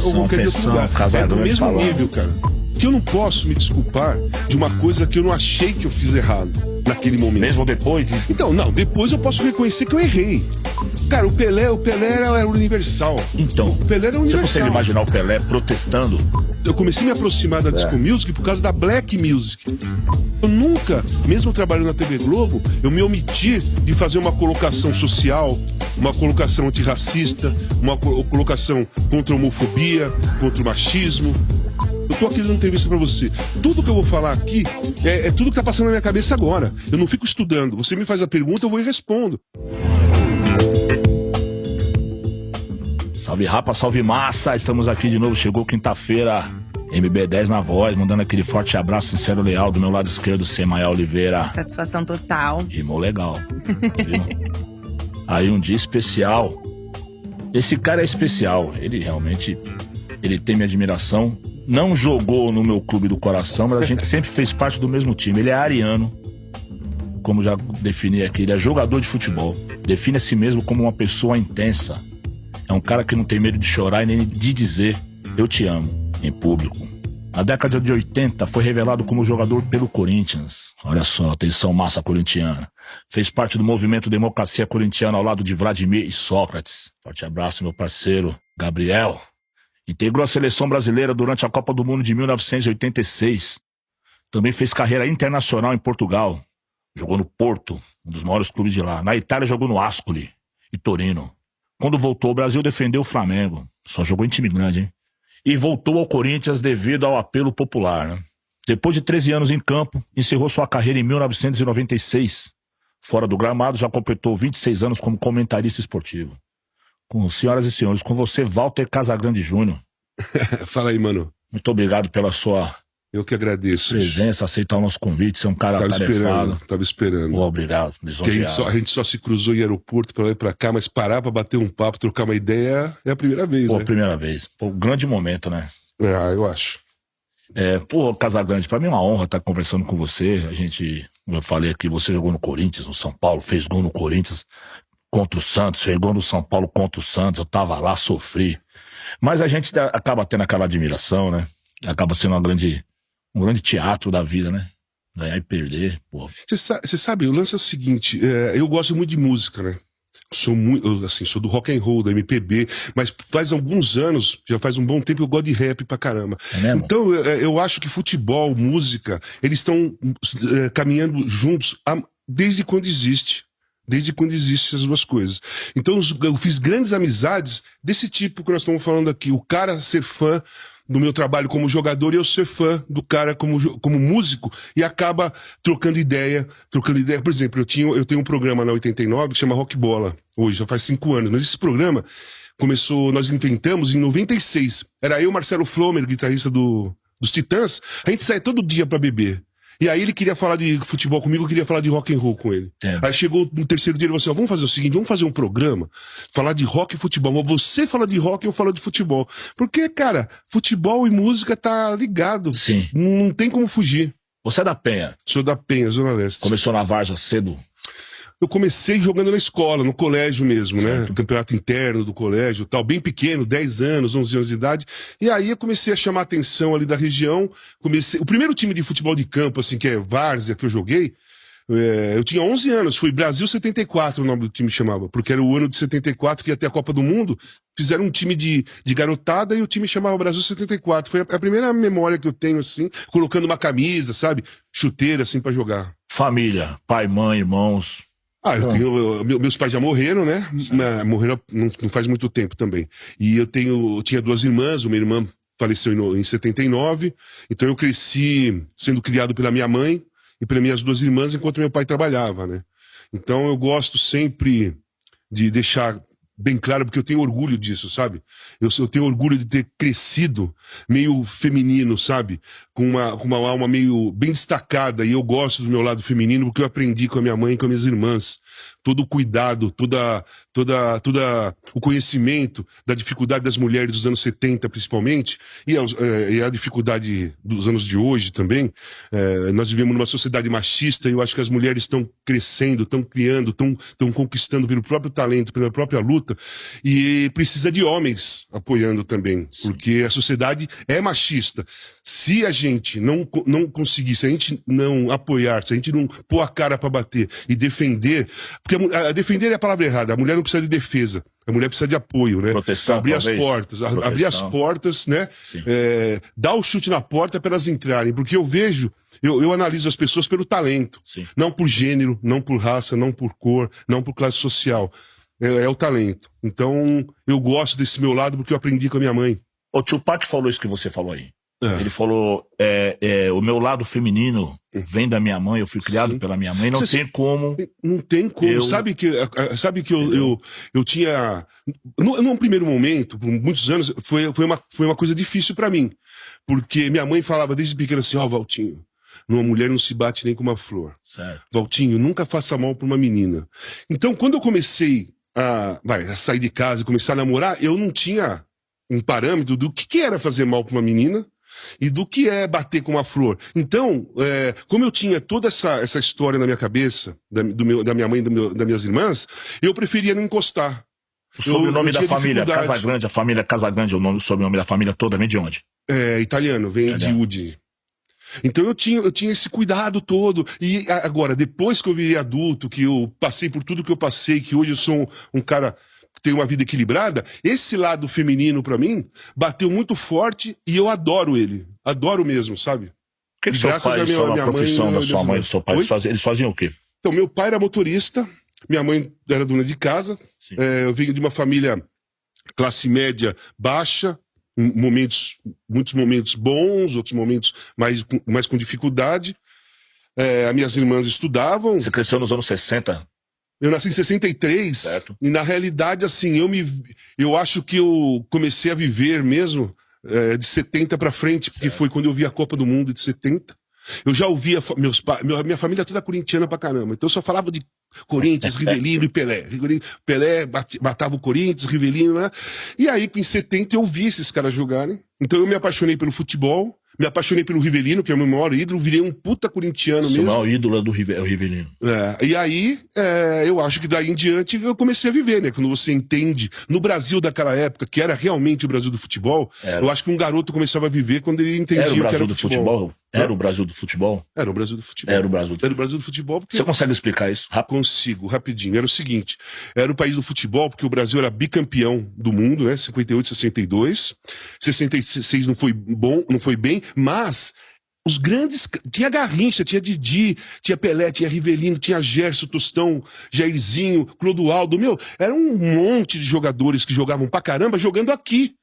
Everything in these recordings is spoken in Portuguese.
ou qualquer outro lugar. É do mesmo nível, cara. Que eu não posso me desculpar de uma coisa que eu não achei que eu fiz errado naquele momento. Mesmo depois? Então, não, depois eu posso reconhecer que eu errei. Cara, o Pelé era universal. Então, o Pelé era universal. Você consegue imaginar o Pelé protestando? Eu comecei a me aproximar da disco music por causa da black music. Eu nunca, mesmo trabalhando na TV Globo, eu me omiti de fazer uma colocação social, uma colocação antirracista, uma colocação contra a homofobia, contra o machismo. Eu tô aqui dando entrevista pra você. Tudo que eu vou falar aqui é tudo que tá passando na minha cabeça agora. Eu não fico estudando. Você me faz a pergunta, eu vou e respondo. Salve rapa, salve massa, estamos aqui de novo, chegou quinta-feira, MB10 na voz, mandando aquele forte abraço sincero leal do meu lado esquerdo, Semaia Oliveira. Satisfação total. Rimou legal, viu? Aí um dia especial, esse cara é especial, ele realmente, ele tem minha admiração, não jogou no meu clube do coração, mas a gente sempre fez parte do mesmo time, ele é ariano, como já defini aqui, ele é jogador de futebol, define a si mesmo como uma pessoa intensa. É um cara que não tem medo de chorar e nem de dizer eu te amo, em público. Na década de 80 foi revelado como jogador pelo Corinthians. Olha só, atenção massa corintiana. Fez parte do movimento Democracia Corintiana ao lado de Vladimir e Sócrates. Forte abraço, meu parceiro Gabriel. Integrou a seleção brasileira durante a Copa do Mundo de 1986. Também fez carreira internacional em Portugal. Jogou no Porto, um dos maiores clubes de lá. Na Itália jogou no Ascoli e Torino. Quando voltou ao Brasil, defendeu o Flamengo. Só jogou em time grande, hein? E voltou ao Corinthians devido ao apelo popular, né? Depois de 13 anos em campo, encerrou sua carreira em 1996. Fora do gramado, já completou 26 anos como comentarista esportivo. Senhoras e senhores, com você, Walter Casagrande Júnior. Fala aí, mano. Muito obrigado pela sua... Eu que agradeço. Presença, aceitar o nosso convite, ser um cara atarefado. Tava esperando. Obrigado, a gente só se cruzou em aeroporto pra lá e pra cá, mas parar pra bater um papo, trocar uma ideia é a primeira vez, né? Primeira vez. Grande momento, né? Eu acho. Casagrande, pra mim é uma honra estar conversando com você. Como eu falei aqui, você jogou no Corinthians, no São Paulo, fez gol no Corinthians contra o Santos, fez gol no São Paulo contra o Santos, eu tava lá, sofri. Mas a gente acaba tendo aquela admiração, né? Acaba sendo um grande teatro da vida, né? Ganhar e perder, pô. Você sabe, o lance é o seguinte, eu gosto muito de música, né? Sou do rock and roll, da MPB, mas faz alguns anos, já faz um bom tempo, eu gosto de rap pra caramba. É mesmo? Então, eu acho que futebol, música, eles estão caminhando juntos desde quando existe. Desde quando existem as duas coisas. Então, eu fiz grandes amizades desse tipo que nós estamos falando aqui. O cara ser fã do meu trabalho como jogador e eu ser fã do cara como músico e acaba trocando ideia. Por exemplo, eu tenho um programa na 89 que chama Rock Bola, hoje, já faz 5 anos, mas esse programa nós inventamos em 96. Era eu, Marcelo Flomer, guitarrista dos Titãs, a gente saía todo dia pra beber. E aí ele queria falar de futebol comigo, eu queria falar de rock and roll com ele. Aí chegou no terceiro dia, ele falou assim, vamos fazer o seguinte, vamos fazer um programa, falar de rock e futebol, mas você fala de rock e eu falo de futebol. Porque, cara, futebol e música tá ligado. Sim. Não tem como fugir. Você é da Penha? Sou da Penha, Zona Leste. Começou na Várzea cedo? Eu comecei jogando na escola, no colégio mesmo, né? Campeonato interno do colégio, tal, bem pequeno, 10 anos, 11 anos de idade. E aí eu comecei a chamar a atenção ali da região. O primeiro time de futebol de campo, assim, que é Várzea, que eu joguei, eu tinha 11 anos, foi Brasil 74 o nome do time chamava, porque era o ano de 74 que ia ter a Copa do Mundo. Fizeram um time de garotada e o time chamava Brasil 74. Foi a primeira memória que eu tenho, assim, colocando uma camisa, sabe? Chuteira, assim, pra jogar. Família, pai, mãe, irmãos... meus pais já morreram, né? Morreram não faz muito tempo também. E eu tinha 2 irmãs, uma irmã faleceu em 79, então eu cresci sendo criado pela minha mãe e pelas minhas 2 irmãs enquanto meu pai trabalhava, né? Então eu gosto sempre de deixar bem claro, porque eu tenho orgulho disso, sabe? Eu tenho orgulho de ter crescido meio feminino, sabe? Com uma alma meio bem destacada, e eu gosto do meu lado feminino porque eu aprendi com a minha mãe e com as minhas irmãs. todo o cuidado, toda o conhecimento da dificuldade das mulheres dos anos 70, principalmente, e a dificuldade dos anos de hoje também. Nós vivemos numa sociedade machista e eu acho que as mulheres estão crescendo, estão criando, estão conquistando pelo próprio talento, pela própria luta, e precisa de homens apoiando também, porque a sociedade é machista. Se a gente não conseguir, se a gente não apoiar, se a gente não pôr a cara para bater e defender, porque defender é a palavra errada, a mulher não precisa de defesa, a mulher precisa de apoio, né? Proteção, abrir talvez. as portas, abrir as portas, né? Dar o chute na porta para elas entrarem, porque eu analiso as pessoas pelo talento, não por gênero, não por raça, não por cor, não por classe social. É o talento. Então, eu gosto desse meu lado porque eu aprendi com a minha mãe. O Tupac falou isso que você falou aí. Ele falou, o meu lado feminino vem da minha mãe, eu fui criado pela minha mãe, não tem como... Não tem como. Sabe que eu tinha... Num primeiro momento, por muitos anos, foi uma coisa difícil pra mim. Porque minha mãe falava desde pequena assim, Valtinho, numa mulher não se bate nem com uma flor. Certo. Valtinho, nunca faça mal pra uma menina. Então, quando eu comecei a sair de casa e começar a namorar, eu não tinha um parâmetro do que era fazer mal pra uma menina e do que é bater com uma flor. Então, como eu tinha toda essa história na minha cabeça, da minha mãe e das minhas irmãs, eu preferia não encostar. O sobrenome da família Casagrande, a família Casagrande, o sobrenome da família toda, vem de onde? Italiano, vem de Udine. Então eu tinha esse cuidado todo. E agora, depois que eu virei adulto, que eu passei por tudo que eu passei, que hoje eu sou um cara que tem uma vida equilibrada, esse lado feminino pra mim bateu muito forte e eu adoro ele. Adoro mesmo, sabe? O que seu pai, a profissão da sua mãe e do seu pai, eles faziam o quê? Então, meu pai era motorista, minha mãe era dona de casa, eu venho de uma família classe média baixa, muitos momentos bons, outros momentos mais com dificuldade. As minhas irmãs estudavam. Você cresceu nos anos 60? Eu nasci em 63, certo. E na realidade, assim, eu acho que eu comecei a viver mesmo de 70 pra frente, porque foi quando eu vi a Copa do Mundo de 70. Eu já ouvia minha família toda corintiana pra caramba, então eu só falava de Corinthians, Rivelino e Pelé. Pelé matava o Corinthians, Rivelino, né? E aí, em 70, eu vi esses caras jogarem. Então eu me apaixonei pelo futebol, me apaixonei pelo Rivelino, que é o meu maior ídolo, virei um puta corintiano mesmo. O maior ídolo é o Rivelino. E aí, eu acho que daí em diante eu comecei a viver, né? Quando você entende, no Brasil daquela época, que era realmente o Brasil do futebol, eu acho que um garoto começava a viver quando ele entendia o que era o futebol. Era o Brasil do futebol? Era o Brasil do futebol. Era o Brasil do futebol. Porque... Você consegue explicar isso? Consigo, rapidinho. Era o seguinte, era o país do futebol, porque o Brasil era bicampeão do mundo, né? 58, 62. 66 não foi bom, não foi bem, mas os grandes... Tinha Garrincha, tinha Didi, tinha Pelé, tinha Rivelino, tinha Gerson, Tostão, Jairzinho, Clodoaldo. Era um monte de jogadores que jogavam pra caramba, jogando aqui.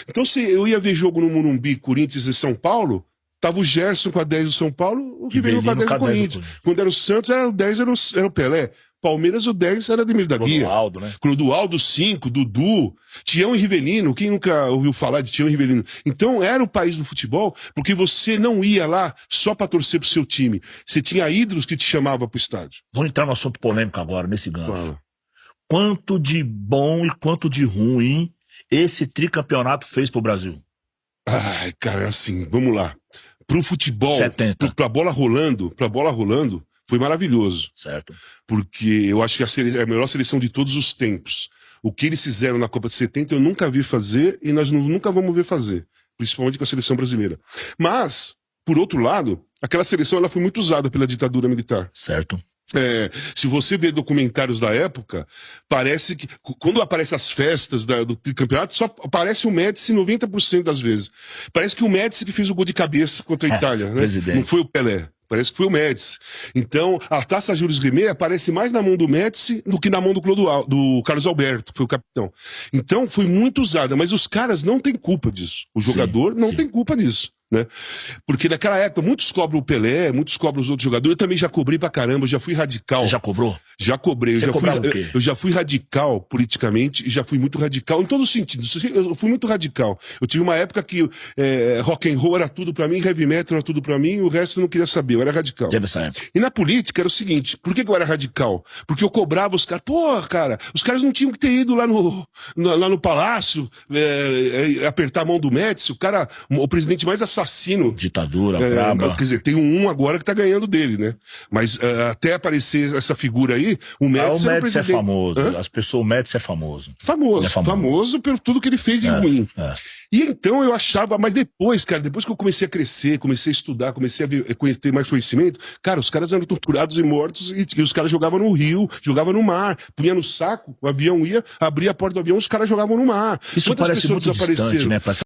Então, se eu ia ver jogo no Morumbi, Corinthians e São Paulo... Tava o Gerson com a 10 do São Paulo, o Rivelino com a 10 do Corinthians. Quando era o Santos, o 10 era o Pelé. Palmeiras, o 10 era Ademir da Guia. Clodoaldo, né? Clodoaldo, 5, Dudu, Tião e Rivelino. Quem nunca ouviu falar de Tião e Rivelino? Então, era o país do futebol, porque você não ia lá só pra torcer pro seu time. Você tinha ídolos que te chamavam pro estádio. Vou entrar no assunto polêmico agora, nesse gancho. Fala. Quanto de bom e quanto de ruim esse tricampeonato fez pro Brasil? Ai, cara, assim, vamos lá. Pro futebol, 70. pra bola rolando, foi maravilhoso. Certo. Porque eu acho que é a melhor seleção de todos os tempos. O que eles fizeram na Copa de 70 eu nunca vi fazer e nós nunca vamos ver fazer. Principalmente com a seleção brasileira. Mas, por outro lado, aquela seleção ela foi muito usada pela ditadura militar. Certo. Se você vê documentários da época, parece que quando aparecem as festas do campeonato, só aparece o Médici 90% das vezes. Parece que o Médici que fez o gol de cabeça contra a Itália, né? Não foi o Pelé. Parece que foi o Médici. Então, a taça Jules Rimet aparece mais na mão do Médici do que na mão do Carlos Alberto, que foi o capitão. Então, foi muito usada, mas os caras não têm culpa disso. O jogador não tem culpa disso. né? Porque naquela época muitos cobram o Pelé, muitos cobram os outros jogadores. Eu também já cobrei pra caramba, eu já fui radical. Você já cobrou? Já cobrei. Você cobrava o quê? Eu já fui radical politicamente e já fui muito radical em todos os sentidos. Eu fui muito radical. Eu tive uma época que rock and roll era tudo pra mim, heavy metal era tudo pra mim, o resto eu não queria saber, eu era radical. Teve essa época. E na política era o seguinte, por que eu era radical? Porque eu cobrava os caras, porra, cara, os caras não tinham que ter ido lá no palácio, apertar a mão do Médici, o presidente mais assassino. Ditadura, braba. Quer dizer, tem um agora que tá ganhando dele, né? Mas até aparecer essa figura aí, o Médici o era o Médici é presidente. famoso. Hã? As pessoas, o Médici é famoso. Famoso pelo tudo que ele fez de ruim. E então eu achava, mas depois, cara, depois que eu comecei a crescer, comecei a estudar, comecei a ter mais conhecimento, cara, os caras eram torturados e mortos e os caras jogavam no rio, jogavam no mar, punha no saco, o avião ia, abria a porta do avião, os caras jogavam no mar. Isso Quantas parece pessoas muito distante, né?